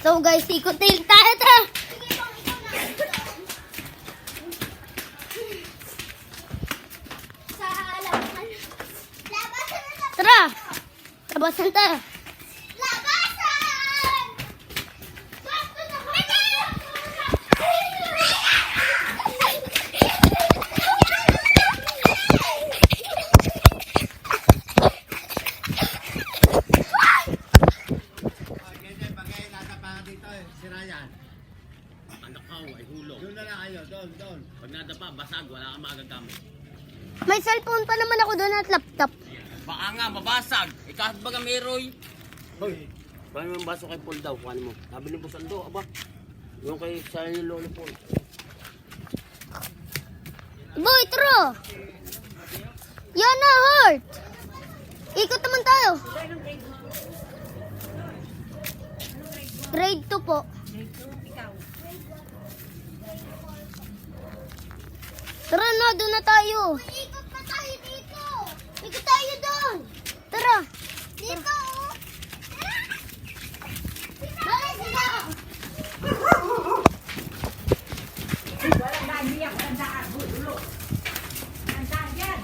So guys, ikot-tail tayo, tara! Tara! Labasan tayo! Doon na lang kayo, doon. Pag nadapa, basag, wala kang magagamit. May cellphone pa naman ako doon at laptop. Baka nga, mabasag. Ikahat baga meroy. Hoy, paano mo yung baso kay Paul daw? Kuhanin mo. Sabi ni Busaldo, aba. Yung kay sa ni Lolo Paul. Boy, tro! Yan na, heart! Ikot naman tayo. Grade 2 po. Tara na, doon na tayo. Ikot pa tayo dito. Ikot tayo doon. Tara. Dito. Bakit sila? Walang naiyak ng daan. Ulo. Ang daan yan.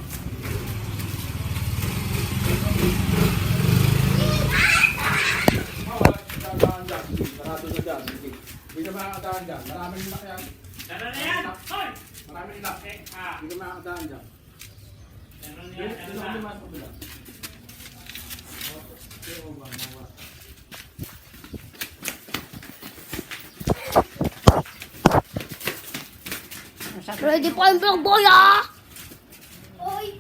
Hindi ka makakadaan dyan. Maraming ilak yan. Tara na yan! Hoy! Maraming ilak. Hindi ka makakadaan dyan. Tara na yan! Sino ang limas mo bila? Ready pa yung vlog, boy, ah! Oy!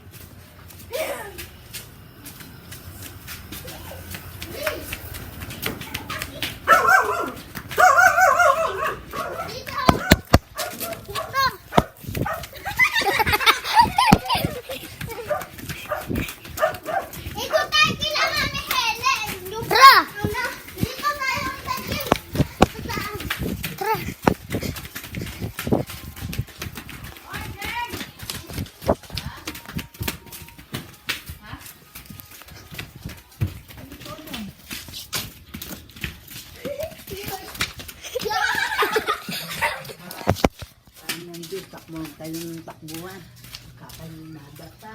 Takbo tayong takbuhan. Kapag nadata.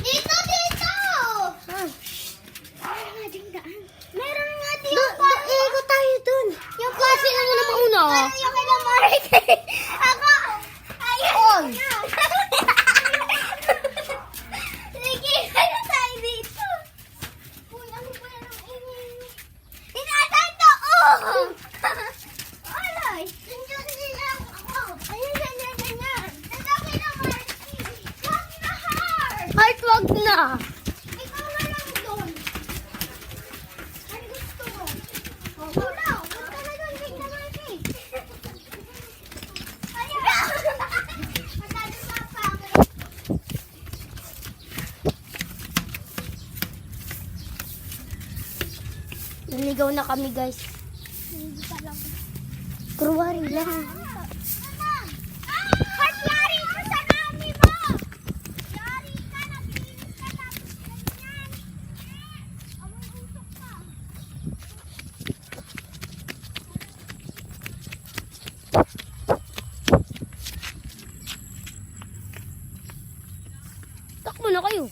Dito! Meron nga ding daan. Meron nga ding daan. Ikot tayo dun. Yung klase lang na mauna. Yung kailang Marek. Ako. Ayun. Sige, kaya tayo dito. Uy, ano ba yan ang ingin? Tinatay to! Alay! Nandiyan nilang ako. Ayan. Tataki na, Marek. Wag na, Heart. Heart, wag na. Ikaw na lang doon. Ano gusto mo? Wala. Huwag ka na doon. Tignan mo ito eh. Ayan. Masyado sa pangit. Naligaw na kami, guys. Hindi pa lang. Kruwari lang. Heart, yari ka sa nami mo! Yari ka, naglinis ka tapos ganyan. Amoy usok ka. Takbo na kayo.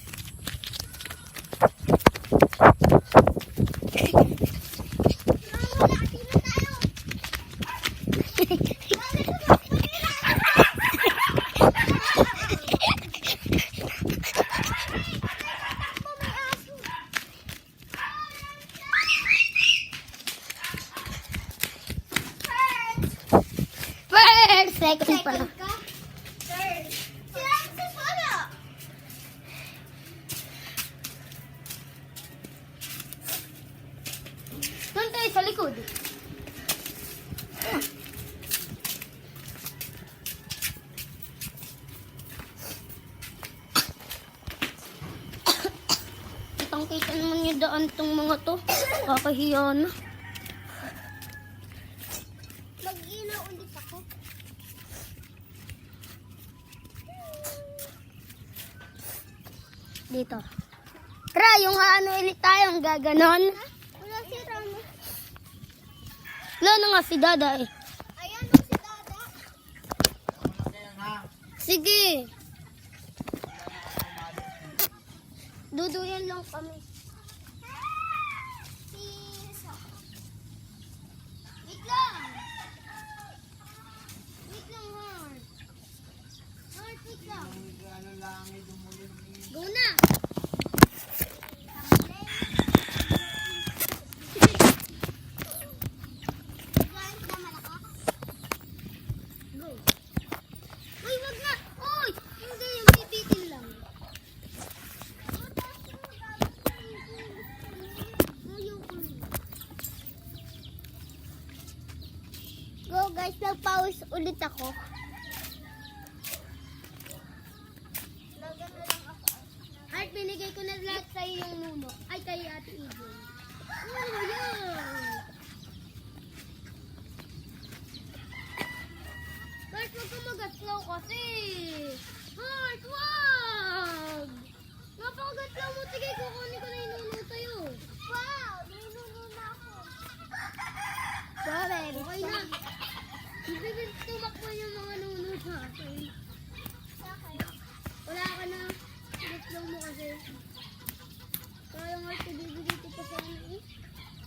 Second pala. Third. Sila si Polo. Doon tayo sa likod. Kitang-kita naman yung daan tong mga to. Kakahiya na. Mag-ilaw ulit ako. Dito. Tara, yung ano ulit tayo, ang gaganon. Wala si Ramo. Wala na nga si Dada eh. Ayan o si Dada. Sige. Duduyan lang kami. Wait lang. Wait lang, Heart. Heart, wait lang. Go na. Go. Uy, wag na. Uy, hindi yung pipitin lang. Go guys, nagpawis ulit ako. Heart, binigay ko na lahat sa'yo yung nuno. Ay, kay Ate Idol. Oh, yan. Heart, wag ka mag-slow kasi. Heart, wag! Napakagatlaw mo. Sige, kukunin ko na yung nuno sa'yo. Wow, may nuno na ako. Sorry. Okay na. Tumakbo yung mga nuno sa akin. Wala ka na. Gatlaw mo kasi. Kaya nga ito, ibibigay ko pa sana eh.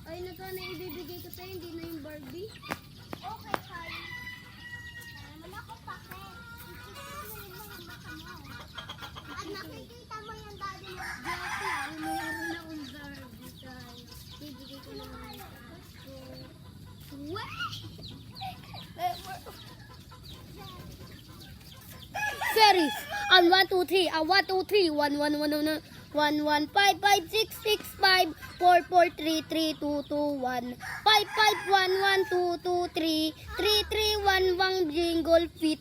Ay na sana ibibigay ko sa'yo, hindi na yung Barbie. Okay, kaya. Wala ko pa kaya. At nakikita mo yung daddy mo. Dati, mayroon na akong Barbie tayo. Ibibigay ko na lang. Series. 1, 2, 3. 1, 2, 3. 1, 1, 1, 1, 1, 1, 5, 5, 6, 6, 5, 4, 4, 3, 3, 2, 2, 1, 5, 5, 1, 1, 2, 2, 3, 3, 3, 1, 1, jingle fit.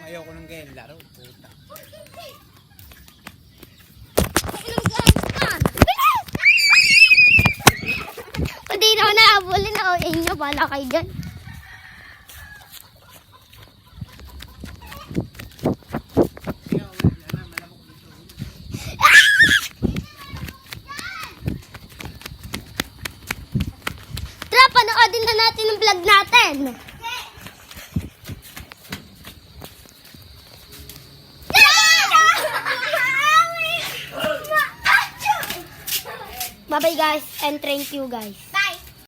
Ayoko ng ganyan laro. Puta. Hindi na ako naabulin ako inyo. Bala kayo dyan. Tara, panoodin na natin ang vlog natin. Bye-bye guys and thank you guys.